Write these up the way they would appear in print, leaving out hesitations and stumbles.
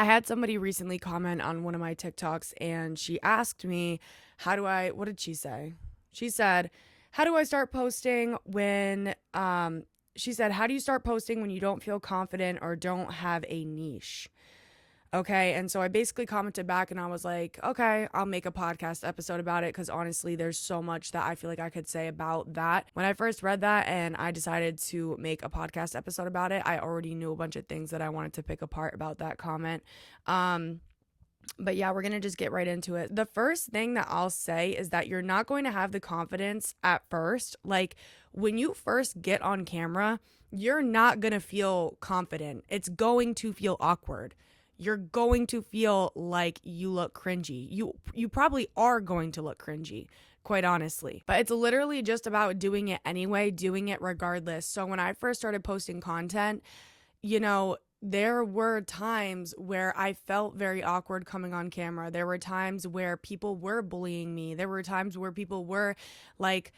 I had somebody recently comment on one of my TikToks and she asked me, what did she say? She said, how do I start posting when, she said, how do you start posting when you don't feel confident or don't have a niche? Okay. And so I basically commented back and I was like, okay, I'll make a podcast episode about it because honestly, there's so much that I feel like I could say about that. When I first read that and I decided to make a podcast episode about it, I already knew a bunch of things that I wanted to pick apart about that comment. But yeah, we're going to just get right into it. The first thing that I'll say is that you're not going to have the confidence at first. Like when you first get on camera, you're not going to feel confident. It's going to feel awkward. You're going to feel like you look cringy. You probably are going to look cringy, quite honestly. But it's literally just about doing it anyway, doing it regardless. So when I first started posting content, there were times where I felt very awkward coming on camera. There were times where people were bullying me. There were times where people were like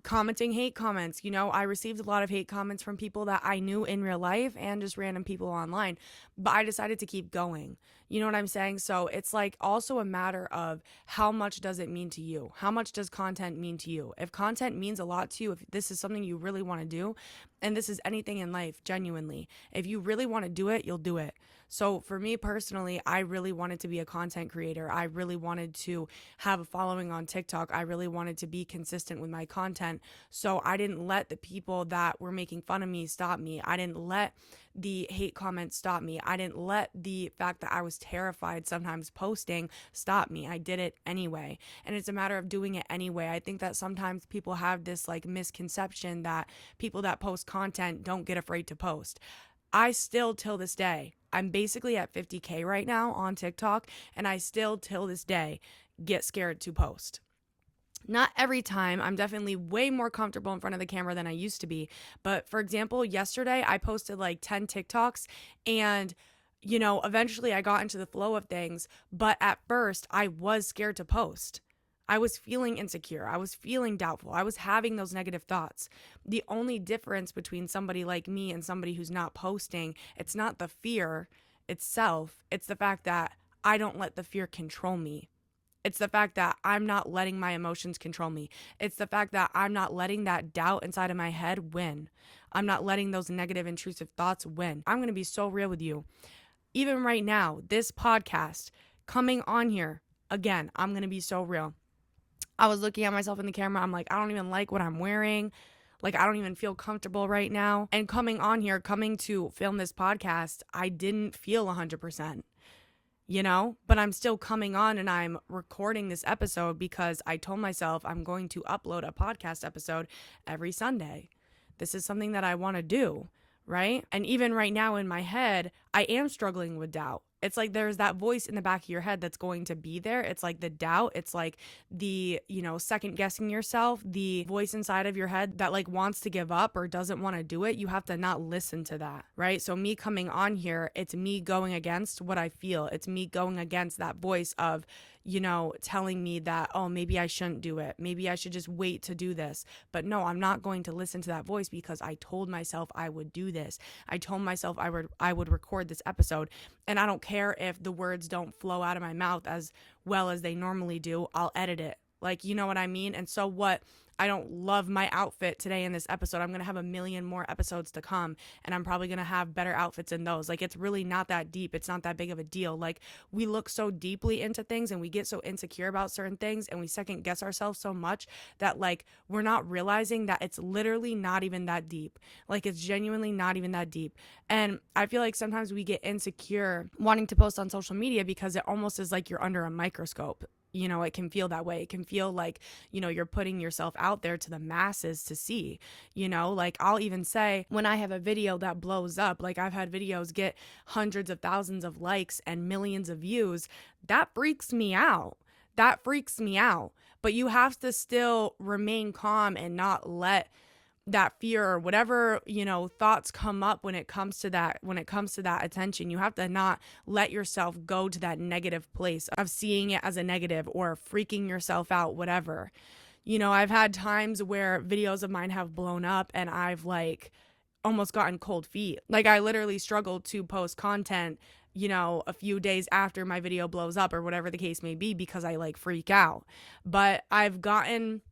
commenting hate comments. I received a lot of hate comments from people that I knew in real life and just random people online, but I decided to keep going. You know what I'm saying? So it's like also a matter of how much does it mean to you? How much does content mean to you? If content means a lot to you, if this is something you really want to do, and this is anything in life, genuinely, if you really want to do it, you'll do it. So for me personally, I really wanted to be a content creator. I really wanted to have a following on TikTok. I really wanted to be consistent with my content. So I didn't let the people that were making fun of me stop me. I didn't let the hate comments stop me. I didn't let the fact that I was terrified sometimes posting stop me. I did it anyway. And it's a matter of doing it anyway. I think that sometimes people have this like misconception that people that post content don't get afraid to post. I still, till this day, I'm basically at 50K right now on TikTok, and I still, till this day, get scared to post. Not every time. I'm definitely way more comfortable in front of the camera than I used to be. But for example, yesterday I posted like 10 TikToks and eventually I got into the flow of things. But at first I was scared to post. I was feeling insecure. I was feeling doubtful. I was having those negative thoughts. The only difference between somebody like me and somebody who's not posting, it's not the fear itself. It's the fact that I don't let the fear control me. It's the fact that I'm not letting my emotions control me. It's the fact that I'm not letting that doubt inside of my head win. I'm not letting those negative, intrusive thoughts win. I'm going to be so real with you. Even right now, this podcast, coming on here, again, I'm going to be so real. I was looking at myself in the camera. I'm like, I don't even like what I'm wearing. Like, I don't even feel comfortable right now. And coming on here, coming to film this podcast, I didn't feel 100%. But I'm still coming on and I'm recording this episode because I told myself I'm going to upload a podcast episode every Sunday. This is something that I want to do, right? And even right now in my head, I am struggling with doubt. It's like there's that voice in the back of your head that's going to be there. It's like the doubt. It's like the, second guessing yourself, the voice inside of your head that like wants to give up or doesn't want to do it. You have to not listen to that, right? So me coming on here, it's me going against what I feel. It's me going against that voice of, telling me that, oh, maybe I shouldn't do it. Maybe I should just wait to do this. But no, I'm not going to listen to that voice because I told myself I would do this. I told myself I would record this episode. And I don't care if the words don't flow out of my mouth as well as they normally do. I'll edit it. Like, you know what I mean? And so what? I don't love my outfit today in this episode. I'm going to have a million more episodes to come, and I'm probably going to have better outfits in those. Like, it's really not that deep. It's not that big of a deal. Like, we look so deeply into things and we get so insecure about certain things and we second guess ourselves so much that like we're not realizing that it's literally not even that deep. Like, it's genuinely not even that deep. And I feel like sometimes we get insecure wanting to post on social media because it almost is like you're under a microscope. It can feel that way. It can feel like, you're putting yourself out there to the masses to see, like I'll even say when I have a video that blows up, like I've had videos get hundreds of thousands of likes and millions of views. That freaks me out. But you have to still remain calm and not let that fear or whatever, thoughts come up when it comes to that attention. You have to not let yourself go to that negative place of seeing it as a negative or freaking yourself out, whatever. I've had times where videos of mine have blown up and I've like almost gotten cold feet. Like I literally struggled to post content a few days after my video blows up or whatever the case may be, because I like freak out. But I've gotten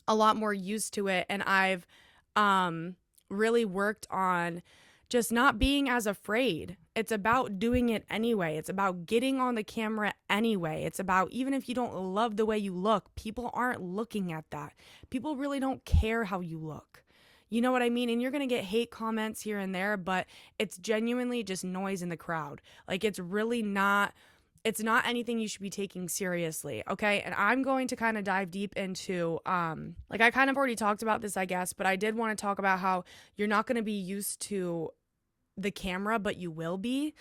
a lot more used to it, and I've really worked on just not being as afraid. It's about doing it anyway. It's about getting on the camera anyway. It's about, even if you don't love the way you look, people aren't looking at that. People really don't care how you look. You know what I mean? And you're going to get hate comments here and there, but it's genuinely just noise in the crowd. Like, it's not anything you should be taking seriously, okay? And I'm going to kind of dive deep into, like, I kind of already talked about this, I guess, but I did want to talk about how you're not going to be used to the camera, but you will be.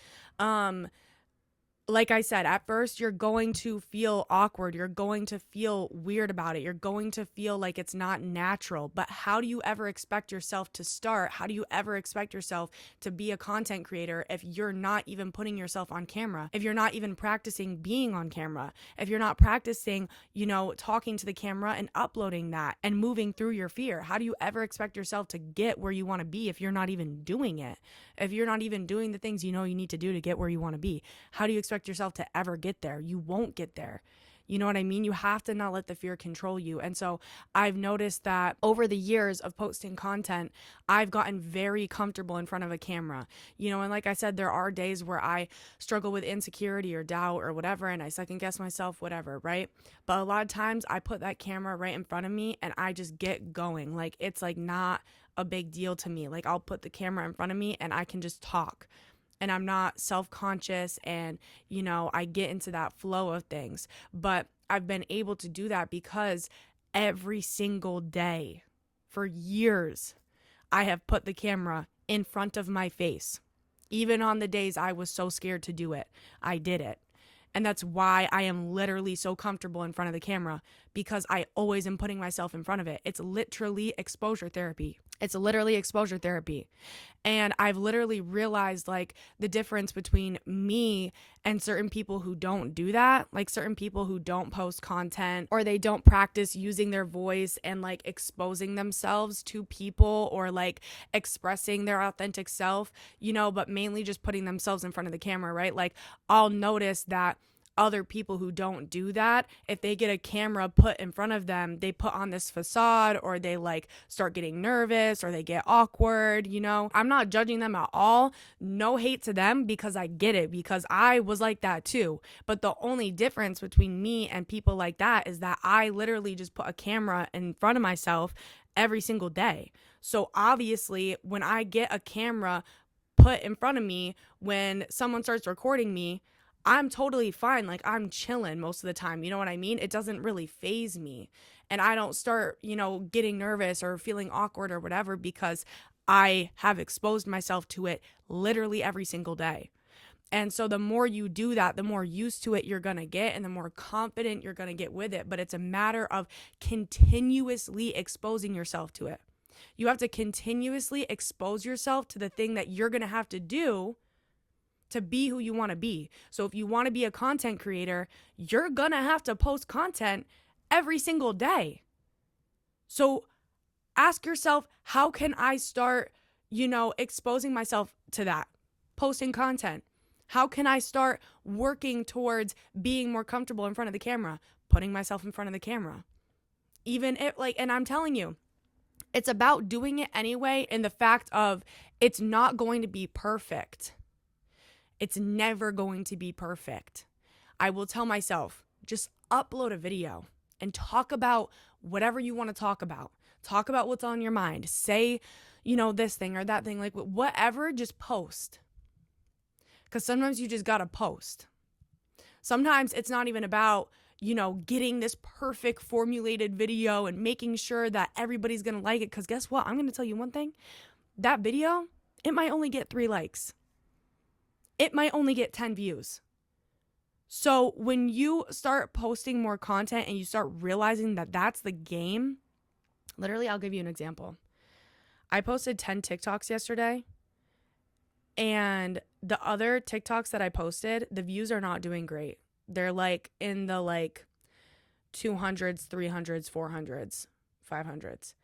Like I said, at first, you're going to feel awkward. You're going to feel weird about it. You're going to feel like it's not natural. But how do you ever expect yourself to start? How do you ever expect yourself to be a content creator if you're not even putting yourself on camera? If you're not even practicing being on camera? If you're not practicing, talking to the camera and uploading that and moving through your fear? How do you ever expect yourself to get where you want to be if you're not even doing it? If you're not even doing the things you need to do to get where you want to be? How do you expect yourself to ever get there? You won't get there. You know what I mean? You have to not let the fear control you. And so I've noticed that over the years of posting content, I've gotten very comfortable in front of a camera. And like I said, there are days where I struggle with insecurity or doubt or whatever, and I second guess myself, whatever, right? But a lot of times I put that camera right in front of me and I just get going. Like, it's like not a big deal to me. Like, I'll put the camera in front of me and I can just talk. And I'm not self-conscious, and, I get into that flow of things. But I've been able to do that because every single day for years, I have put the camera in front of my face. Even on the days I was so scared to do it, I did it. And that's why I am literally so comfortable in front of the camera, because I always am putting myself in front of it. It's literally exposure therapy. And I've literally realized, like, the difference between me and certain people who don't do that, like certain people who don't post content, or they don't practice using their voice and like exposing themselves to people, or like expressing their authentic self, but mainly just putting themselves in front of the camera, right? Like, I'll notice that other people who don't do that, if they get a camera put in front of them, they put on this facade, or they like start getting nervous, or they get awkward. I'm not judging them at all. No hate to them, because I get it, because I was like that too. But the only difference between me and people like that is that I literally just put a camera in front of myself every single day. So obviously, when I get a camera put in front of me, when someone starts recording me, I'm totally fine. Like, I'm chilling most of the time. You know what I mean? It doesn't really faze me. And I don't start, getting nervous or feeling awkward or whatever, because I have exposed myself to it literally every single day. And so the more you do that, the more used to it you're going to get, and the more confident you're going to get with it. But it's a matter of continuously exposing yourself to it. You have to continuously expose yourself to the thing that you're going to have to do to be who you want to be. So if you want to be a content creator, you're going to have to post content every single day. So ask yourself, how can I start, exposing myself to that, posting content? How can I start working towards being more comfortable in front of the camera, putting myself in front of the camera? Even if, and I'm telling you, it's about doing it anyway, in the fact of it's not going to be perfect. It's never going to be perfect. I will tell myself, just upload a video and talk about whatever you want to talk about. Talk about what's on your mind. Say, this thing or that thing, like whatever, just post. Because sometimes you just got to post. Sometimes it's not even about, getting this perfect formulated video and making sure that everybody's going to like it. Because guess what? I'm going to tell you one thing. That video, it might only get 3 likes. It might only get 10 views. So when you start posting more content and you start realizing that that's the game, literally, I'll give you an example. I posted 10 TikToks yesterday, and the other TikToks that I posted, the views are not doing great. They're like in the 200s, 300s, 400s, 500s.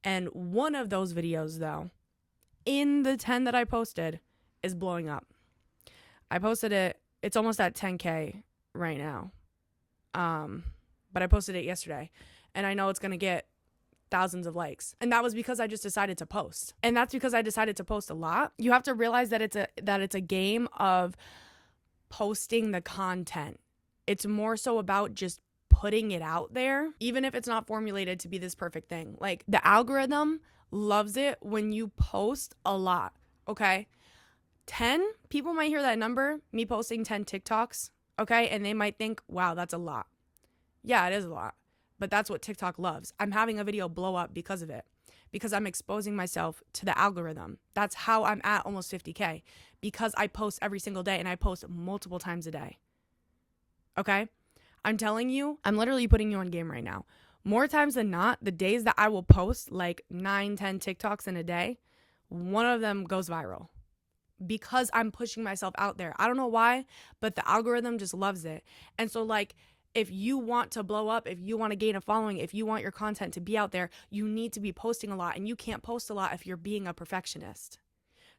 And one of those videos, though, in the 10 that I posted, is blowing up. I posted it. It's almost at 10K right now. But I posted it yesterday, and I know it's going to get thousands of likes. And that was because I just decided to post. And that's because I decided to post a lot. You have to realize that it's a game of posting the content. It's more so about just putting it out there, even if it's not formulated to be this perfect thing. Like, the algorithm loves it when you post a lot, okay? 10 people might hear that number, me posting 10 TikToks, okay? And they might think, wow, that's a lot. Yeah, it is a lot. But that's what TikTok loves. I'm having a video blow up because of it, because I'm exposing myself to the algorithm. That's how I'm at almost 50K, because I post every single day and I post multiple times a day. Okay? I'm telling you, I'm literally putting you on game right now. More times than not, the days that I will post like 9, 10 TikToks in a day, one of them goes viral because I'm pushing myself out there. I don't know why, but the algorithm just loves it. And so, like, if you want to blow up, if you want to gain a following, if you want your content to be out there, you need to be posting a lot. And you can't post a lot if you're being a perfectionist,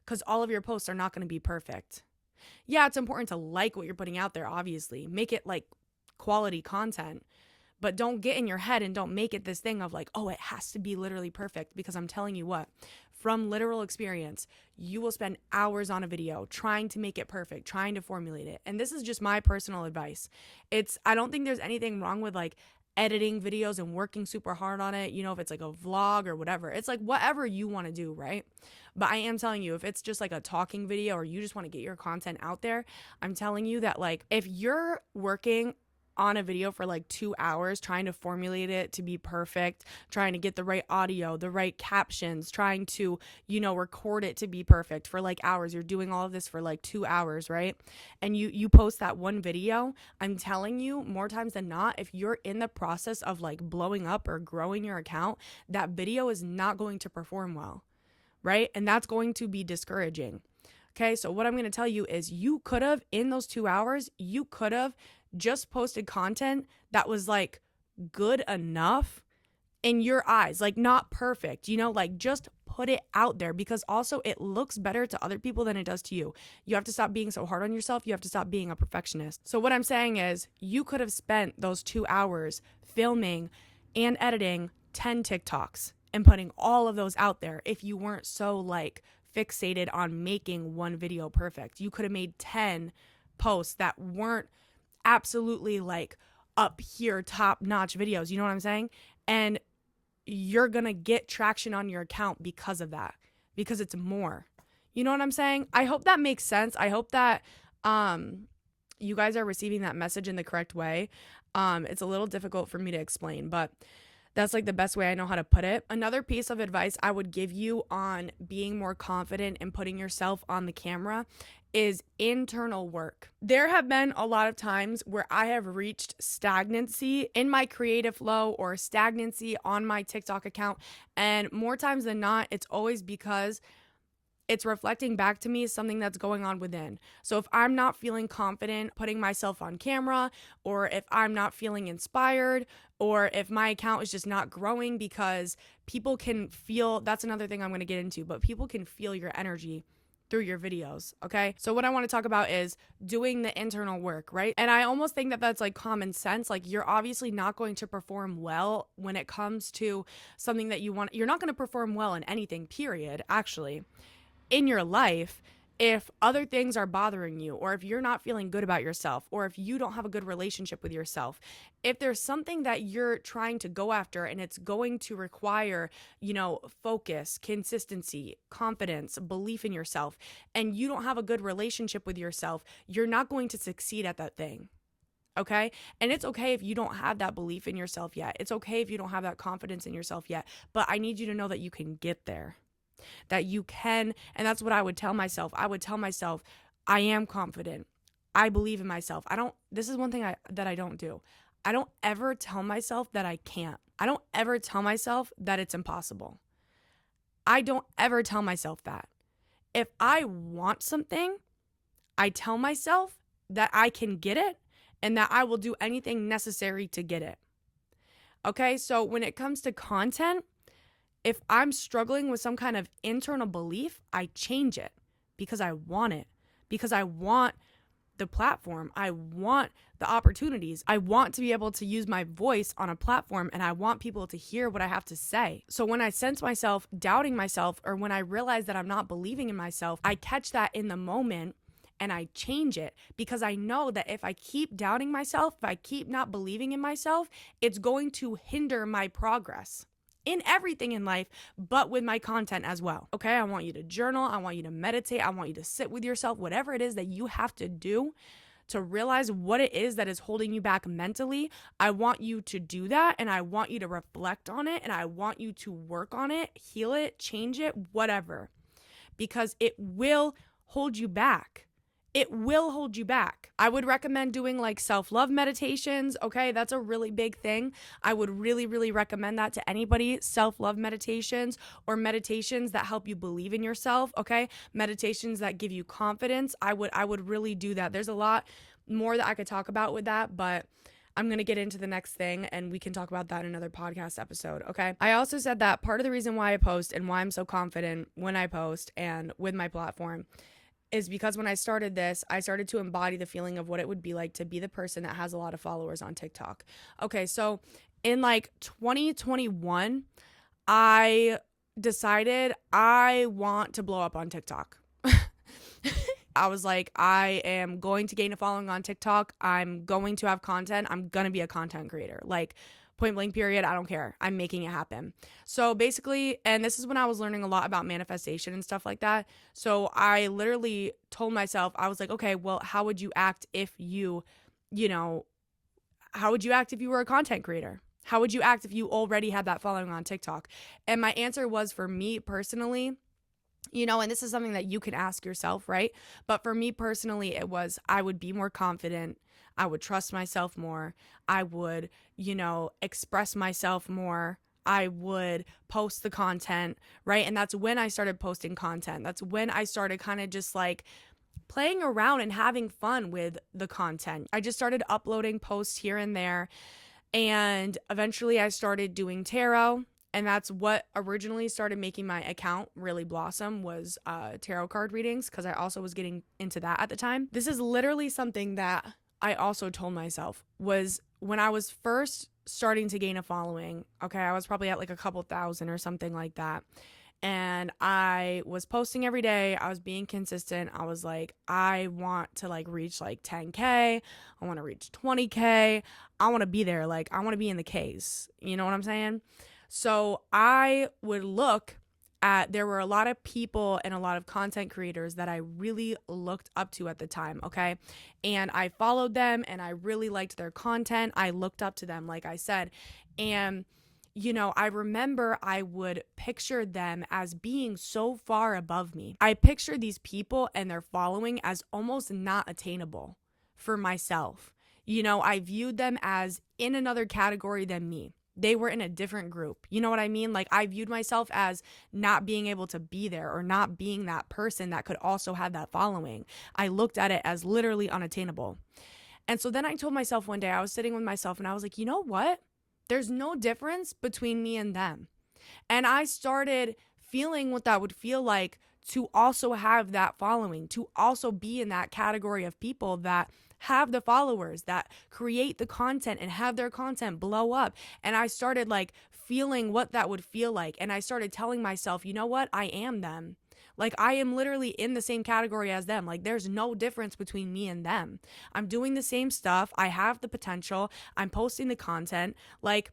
because all of your posts are not going to be perfect. Yeah, it's important to like what you're putting out there, obviously. Make it like quality content, but don't get in your head and don't make it this thing of like, oh, it has to be literally perfect. Because I'm telling you what, from literal experience, you will spend hours on a video trying to make it perfect, trying to formulate it. And this is just my personal advice. I don't think there's anything wrong with like editing videos and working super hard on it. You know, if it's like a vlog or whatever, it's like whatever you want to do, right? But I am telling you, if it's just like a talking video or you just want to get your content out there, I'm telling you that, like, if you're working on a video for like 2 hours trying to formulate it to be perfect, trying to get the right audio, the right captions, trying to, you know, record it to be perfect for like hours. You're doing all of this for like 2 hours, right? And you post that one video. I'm telling you, more times than not, if you're in the process of like blowing up or growing your account, that video is not going to perform well, right? And that's going to be discouraging. Okay, so what I'm going to tell you is you could have, in those 2 hours, you could have just posted content that was like good enough in your eyes, like not perfect, you know, like just put it out there, because also it looks better to other people than it does to you. You have to stop being so hard on yourself. You have to stop being a perfectionist. So what I'm saying is you could have spent those 2 hours filming and editing 10 TikToks and putting all of those out there if you weren't so like fixated on making one video perfect. You could have made 10 posts that weren't absolutely like up here top notch videos, you know what I'm saying? And you're gonna get traction on your account because of that, because it's more, you know what I'm saying? I hope that makes sense. I hope that you guys are receiving that message in the correct way. It's a little difficult for me to explain, but that's like the best way I know how to put it. Another piece of advice I would give you on being more confident and putting yourself on the camera is internal work. There have been a lot of times where I have reached stagnancy in my creative flow or stagnancy on my TikTok account. And more times than not, it's always because it's reflecting back to me something that's going on within. So if I'm not feeling confident putting myself on camera, or if I'm not feeling inspired, or if my account is just not growing, because people can feel, that's another thing I'm going to get into, but people can feel your energy through your videos, okay? So what I want to talk about is doing the internal work, right? And I almost think that that's like common sense. Like, you're obviously not going to perform well when it comes to something that you want. You're not going to perform well in anything, period, actually, in your life, if other things are bothering you, or if you're not feeling good about yourself, or if you don't have a good relationship with yourself. If there's something that you're trying to go after and it's going to require, you know, focus, consistency, confidence, belief in yourself, and you don't have a good relationship with yourself, you're not going to succeed at that thing. Okay? And it's okay if you don't have that belief in yourself yet. It's okay if you don't have that confidence in yourself yet, but I need you to know that you can get there. That you can, and that's what I would tell myself. I would tell myself, I am confident. I believe in myself. This is one thing that I don't do. I don't ever tell myself that I can't. I don't ever tell myself that it's impossible. I don't ever tell myself that. If I want something, I tell myself that I can get it and that I will do anything necessary to get it. Okay, so when it comes to content, if I'm struggling with some kind of internal belief, I change it because I want it, because I want the platform. I want the opportunities. I want to be able to use my voice on a platform, and I want people to hear what I have to say. So when I sense myself doubting myself, or when I realize that I'm not believing in myself, I catch that in the moment and I change it, because I know that if I keep doubting myself, if I keep not believing in myself, it's going to hinder my progress in everything in life, but with my content as well. Okay, I want you to journal, I want you to meditate, I want you to sit with yourself, whatever it is that you have to do to realize what it is that is holding you back mentally. I want you to do that, and I want you to reflect on it, and I want you to work on it, heal it, change it, whatever, because it will hold you back. It will hold you back. I would recommend doing like self-love meditations. Okay, that's a really big thing. I would really, really recommend that to anybody. Self-love meditations, or meditations that help you believe in yourself. Okay, meditations that give you confidence. I would really do that. There's a lot more that I could talk about with that, but I'm going to get into the next thing and we can talk about that in another podcast episode, okay? I also said that part of the reason why I post and why I'm so confident when I post and with my platform is because when I started this, I started to embody the feeling of what it would be like to be the person that has a lot of followers on TikTok. Okay, so in like 2021, I decided I want to blow up on TikTok. I was like, I am going to gain a following on TikTok. I'm going to have content. I'm going to be a content creator. Like, point blank period, I don't care. I'm making it happen. So basically, and this is when I was learning a lot about manifestation and stuff like that. So I literally told myself, I was like, okay, well, how would you act if how would you act if you were a content creator? How would you act if you already had that following on TikTok? And my answer was, for me personally, and this is something that you can ask yourself, right? But for me personally, it was, I would be more confident. I would trust myself more. I would, express myself more. I would post the content, right? And that's when I started posting content. That's when I started kind of just like playing around and having fun with the content. I just started uploading posts here and there. And eventually I started doing tarot. And that's what originally started making my account really blossom, was tarot card readings, because I also was getting into that at the time. This is literally something that I also told myself, was when I was first starting to gain a following. Okay, I was probably at like a couple thousand or something like that. And I was posting every day. I was being consistent. I was like, I want to like reach like 10K. I want to reach 20K. I want to be there. Like, I want to be in the Ks. You know what I'm saying? So I would look at, there were a lot of people and a lot of content creators that I really looked up to at the time, okay? And I followed them and I really liked their content. I looked up to them, like I said. And, I remember I would picture them as being so far above me. I pictured these people and their following as almost not attainable for myself. I viewed them as in another category than me. They were in a different group. You know what I mean? Like, I viewed myself as not being able to be there, or not being that person that could also have that following. I looked at it as literally unattainable. And so then I told myself one day, I was sitting with myself and I was like, you know what? There's no difference between me and them. And I started feeling what that would feel like to also have that following, to also be in that category of people that have the followers, that create the content and have their content blow up. And I started like feeling what that would feel like. And I started telling myself, you know what? I am them. Like, I am literally in the same category as them. Like, there's no difference between me and them. I'm doing the same stuff. I have the potential. I'm posting the content. Like,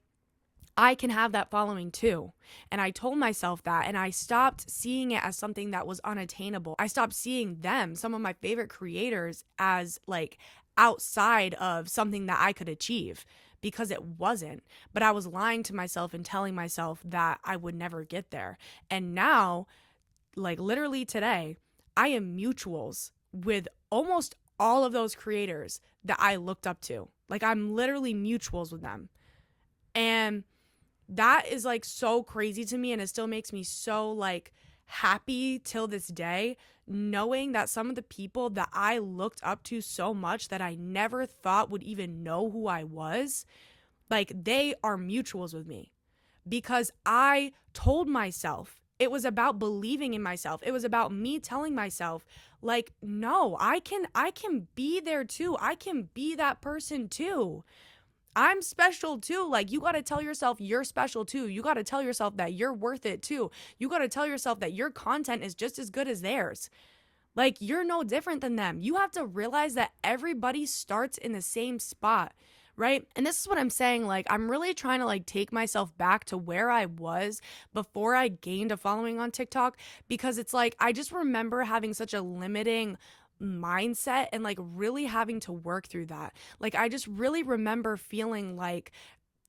I can have that following too. And I told myself that, and I stopped seeing it as something that was unattainable. I stopped seeing them, some of my favorite creators, as like outside of something that I could achieve, because it wasn't. But I was lying to myself and telling myself that I would never get there. And now, like literally today, I am mutuals with almost all of those creators that I looked up to. Like, I'm literally mutuals with them. And that is like so crazy to me, and it still makes me so like happy till this day, knowing that some of the people that I looked up to so much that I never thought would even know who I was, like, they are mutuals with me, because I told myself It was about believing in myself. It was about me telling myself, like, no, I can be there too. I can be that person too. I'm special too. Like, you got to tell yourself you're special too. You got to tell yourself that you're worth it too. You got to tell yourself that your content is just as good as theirs. Like, you're no different than them. You have to realize that everybody starts in the same spot, right? And this is what I'm saying. Like, I'm really trying to like take myself back to where I was before I gained a following on TikTok, because it's like I just remember having such a limiting mindset and like really having to work through that. Like, I just really remember feeling like,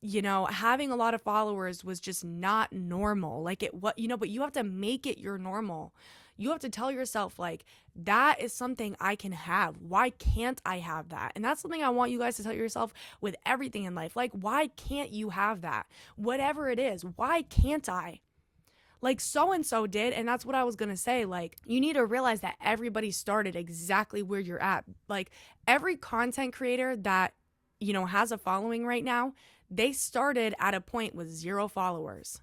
having a lot of followers was just not normal. Like, but you have to make it your normal. You have to tell yourself, like, that is something I can have. Why can't I have that? And that's something I want you guys to tell yourself with everything in life. Like, why can't you have that? Whatever it is, why can't I? Like, so-and-so did, and that's what I was gonna say. Like, you need to realize that everybody started exactly where you're at. Like, every content creator that, has a following right now, they started at a point with 0 followers.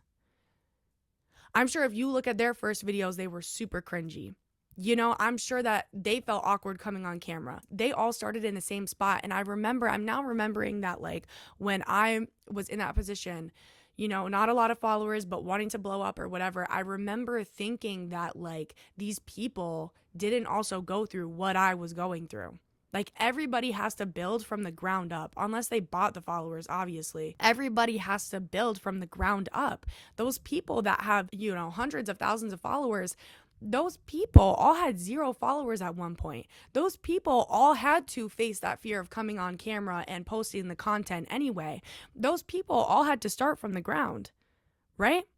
I'm sure if you look at their first videos, they were super cringy. I'm sure that they felt awkward coming on camera. They all started in the same spot. And I'm now remembering that, like, when I was in that position, not a lot of followers, but wanting to blow up or whatever, I remember thinking that, like, these people didn't also go through what I was going through. Like, everybody has to build from the ground up, unless they bought the followers, obviously. Everybody has to build from the ground up. Those people that have, hundreds of thousands of followers, those people all had 0 followers at one point. Those people all had to face that fear of coming on camera and posting the content anyway. Those people all had to start from the ground, right?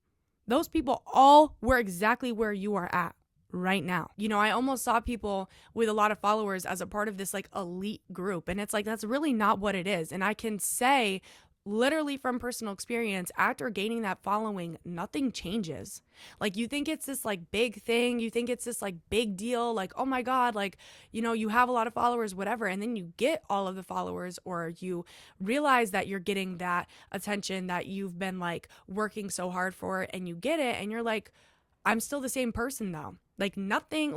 Those people all were exactly where you are at right now. I almost saw people with a lot of followers as a part of this like elite group. And it's like, that's really not what it is. And I can say literally from personal experience, after gaining that following, nothing changes. Like, you think it's this like big thing. You think it's this like big deal. Like, oh my God, like, you have a lot of followers, whatever. And then you get all of the followers, or you realize that you're getting that attention that you've been like working so hard for, and you get it. And you're like, I'm still the same person though. Nothing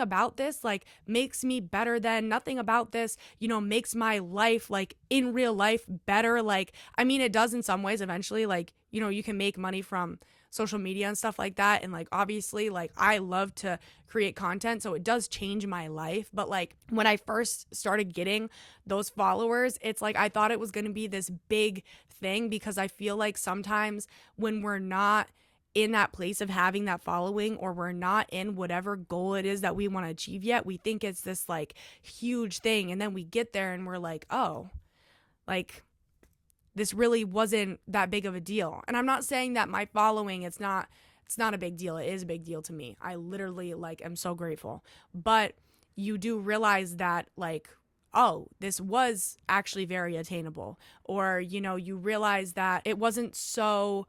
about this like makes me better than, nothing about this, makes my life like in real life better. Like, I mean, it does in some ways eventually, like, you can make money from social media and stuff like that. And like, obviously, like, I love to create content, so it does change my life. But like, when I first started getting those followers, it's like, I thought it was going to be this big thing, because I feel like sometimes when we're not in that place of having that following, or we're not in whatever goal it is that we want to achieve yet, we think it's this like huge thing. And then we get there and we're like, oh, like, this really wasn't that big of a deal. And I'm not saying that my following, it's not a big deal. It is a big deal to me. I literally like am so grateful. But you do realize that, like, oh, this was actually very attainable. Or, you realize that it wasn't so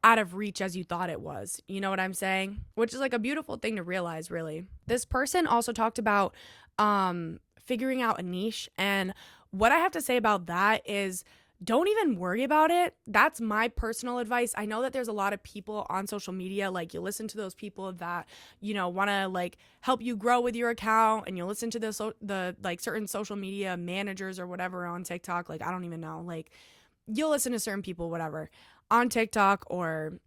out of reach as you thought it was. You know what I'm saying? Which is like a beautiful thing to realize, really. This person also talked about figuring out a niche. And what I have to say about that is, don't even worry about it. That's my personal advice. I know that there's a lot of people on social media, like, you listen to those people that, want to like help you grow with your account, and you listen to the like certain social media managers or whatever on TikTok. Like, I don't even know. Like, you'll listen to certain people, whatever, on TikTok or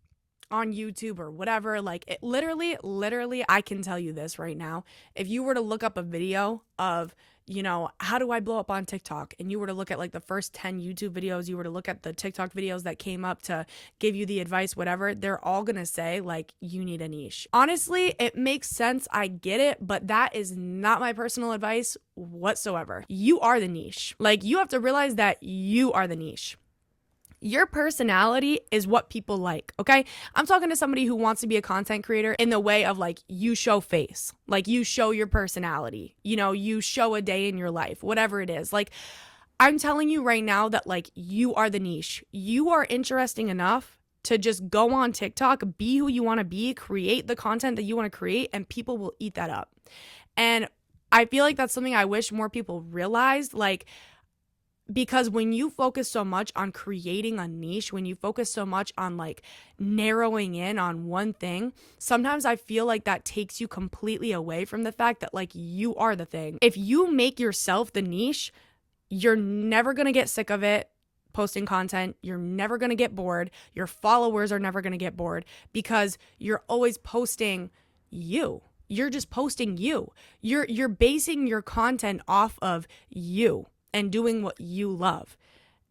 on YouTube or whatever. Like, it literally, I can tell you this right now. If you were to look up a video of, how do I blow up on TikTok? And you were to look at like the first 10 YouTube videos, you were to look at the TikTok videos that came up to give you the advice, whatever, they're all going to say like, you need a niche. Honestly, it makes sense. I get it, but that is not my personal advice whatsoever. You are the niche. Like, you have to realize that you are the niche. Your personality is what people like, okay? I'm talking to somebody who wants to be a content creator in the way of like, you show face, like, you show your personality, you show a day in your life, whatever it is. Like, I'm telling you right now that like, you are the niche. You are interesting enough to just go on TikTok, be who you want to be, create the content that you want to create, and people will eat that up. And I feel like that's something I wish more people realized. Like, Because when you focus so much on creating a niche, when you focus so much on like narrowing in on one thing, sometimes I feel like that takes you completely away from the fact that like you are the thing. If you make yourself the niche, you're never going to get sick of it posting content. You're never going to get bored. Your followers are never going to get bored because you're always posting you. You're just posting you. You're basing your content off of you and doing what you love.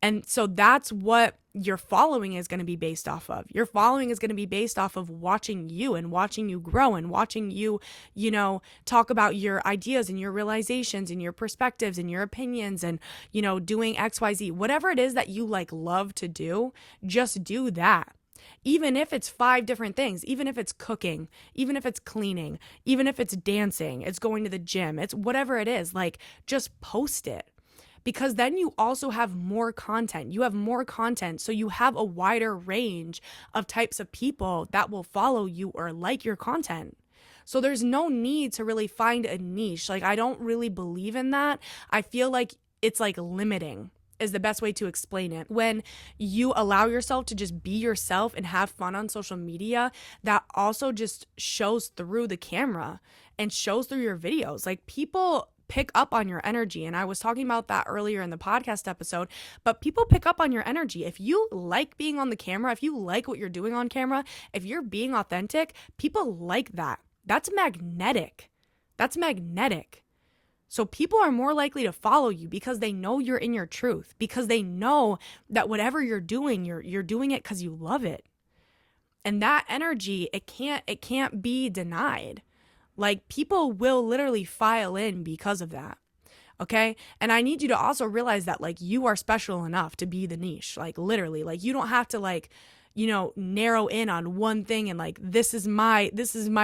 And so that's what your following is going to be based off of. Your following is going to be based off of watching you and watching you grow and watching you, talk about your ideas and your realizations and your perspectives and your opinions and, doing XYZ. Whatever it is that you like love to do, just do that. Even if it's 5 different things, even if it's cooking, even if it's cleaning, even if it's dancing, it's going to the gym, it's whatever it is, like just post it. Because then you also have more content. You have more content, so you have a wider range of types of people that will follow you or like your content. So there's no need to really find a niche. Like, I don't really believe in that. I feel like it's like limiting is the best way to explain it. When you allow yourself to just be yourself and have fun on social media, that also just shows through the camera and shows through your videos. Like, people pick up on your energy. And I was talking about that earlier in the podcast episode, but people pick up on your energy. If you like being on the camera, if you like what you're doing on camera, if you're being authentic, people like that. That's magnetic. That's magnetic. So people are more likely to follow you because they know you're in your truth, because they know that whatever you're doing, you're doing it because you love it. And that energy, it can't be denied. Like, people will literally file in because of that. Okay. And I need you to also realize that like you are special enough to be the niche, like literally, like you don't have to like, narrow in on one thing and like, this is my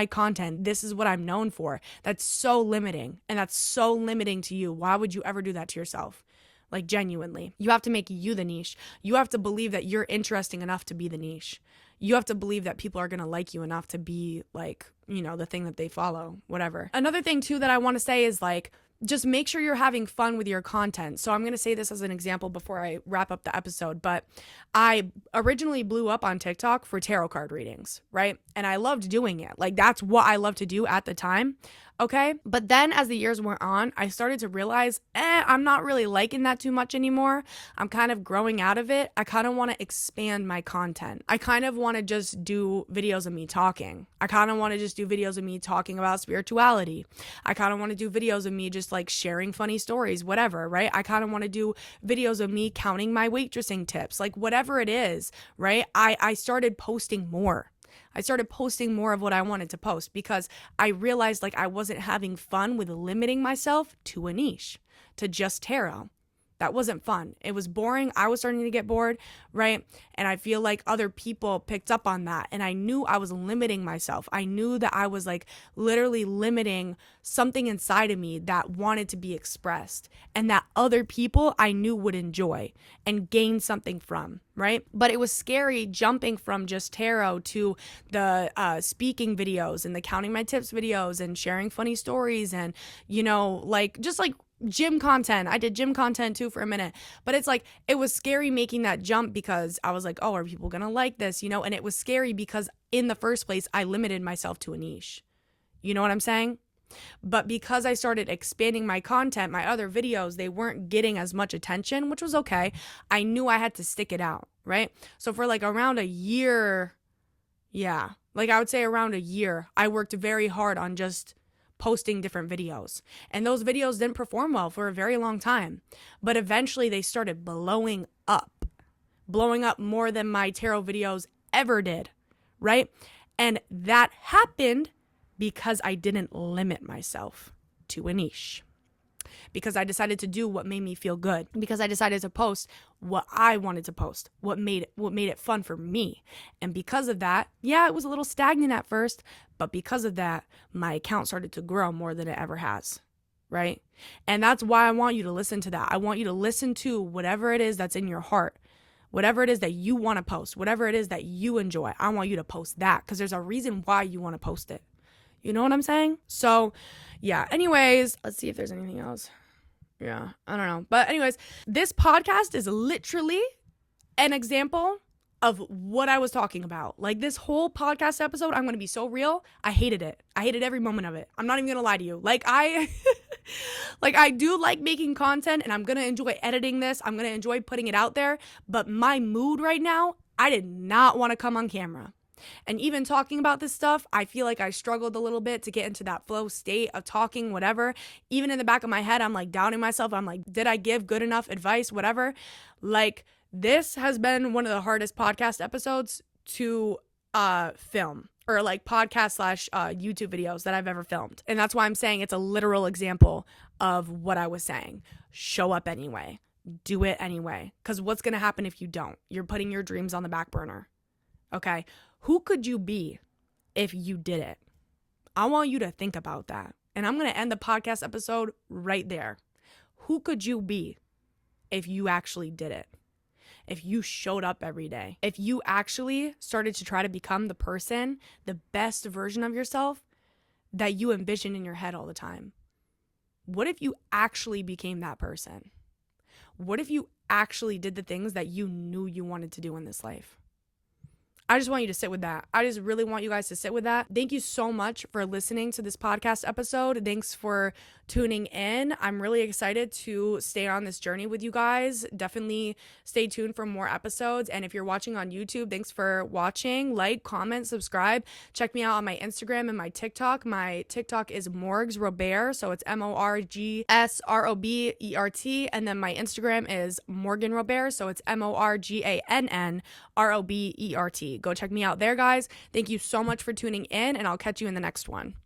content. This is what I'm known for. That's so limiting. And that's so limiting to you. Why would you ever do that to yourself? Like, genuinely, you have to make you the niche. You have to believe that you're interesting enough to be the niche. You have to believe that people are going to like you enough to be like, the thing that they follow, whatever. Another thing too that I want to say is like, just make sure you're having fun with your content. So I'm going to say this as an example before I wrap up the episode, but I originally blew up on TikTok for tarot card readings, right? And I loved doing it. Like, that's what I loved to do at the time. Okay. But then as the years went on, I started to realize, I'm not really liking that too much anymore. I'm kind of growing out of it. I kind of want to expand my content. I kind of want to just do videos of me talking. I kind of want to just do videos of me talking about spirituality. I kind of want to do videos of me just like sharing funny stories, whatever, right? I kind of want to do videos of me counting my waitressing tips, like whatever it is, right? I started posting more. I started posting more of what I wanted to post because I realized like I wasn't having fun with limiting myself to a niche, to just tarot. That wasn't fun. It was boring. I was starting to get bored, right? And I feel like other people picked up on that. And I knew I was limiting myself. I knew that I was like literally limiting something inside of me that wanted to be expressed and that other people I knew would enjoy and gain something from, right? But it was scary jumping from just tarot to the speaking videos and the counting my tips videos and sharing funny stories and, just like gym content. I did gym content too for a minute, but it's like, it was scary making that jump because I was like, oh, are people going to like this? And it was scary because in the first place, I limited myself to a niche. You know what I'm saying? But because I started expanding my content, my other videos, they weren't getting as much attention, which was okay. I knew I had to stick it out, right? So for like around a year, I would say around a year, I worked very hard on just posting different videos. And those videos didn't perform well for a very long time. But eventually they started blowing up more than my tarot videos ever did, right? And that happened because I didn't limit myself to a niche. Because I decided to do what made me feel good. Because I decided to post what I wanted to post, what made it fun for me. And because of that, it was a little stagnant at first, but because of that, my account started to grow more than it ever has, right? And that's why I want you to listen to that. I want you to listen to whatever it is that's in your heart, whatever it is that you want to post, whatever it is that you enjoy. I want you to post that because there's a reason why you want to post it. You know what I'm saying? So, anyways, let's see if there's anything else. Yeah, I don't know. But anyways, this podcast is literally an example of what I was talking about. Like this whole podcast episode, I'm going to be so real. I hated it. I hated every moment of it. I'm not even going to lie to you. Like I do like making content and I'm going to enjoy editing this. I'm going to enjoy putting it out there, but my mood right now, I did not want to come on camera. And even talking about this stuff, I feel like I struggled a little bit to get into that flow state of talking, whatever. Even in the back of my head, I'm like doubting myself. I'm like, did I give good enough advice, whatever? Like, this has been one of the hardest podcast episodes to film, or like podcast slash YouTube videos that I've ever filmed. And that's why I'm saying it's a literal example of what I was saying. Show up anyway. Do it anyway. Because what's going to happen if you don't? You're putting your dreams on the back burner. Okay? Who could you be if you did it? I want you to think about that. And I'm going to end the podcast episode right there. Who could you be if you actually did it? If you showed up every day? If you actually started to try to become the person, the best version of yourself that you envision in your head all the time? What if you actually became that person? What if you actually did the things that you knew you wanted to do in this life? I just want you to sit with that. I just really want you guys to sit with that. Thank you so much for listening to this podcast episode. Thanks for tuning in. I'm really excited to stay on this journey with you guys. Definitely stay tuned for more episodes. And if you're watching on YouTube, thanks for watching. Like, comment, subscribe. Check me out on my Instagram and my TikTok. My TikTok is Morgs Robert. So it's MorgsRobert. And then my Instagram is Morgan Robert. So it's MorgannRobert. Go check me out there, guys. Thank you so much for tuning in, and I'll catch you in the next one.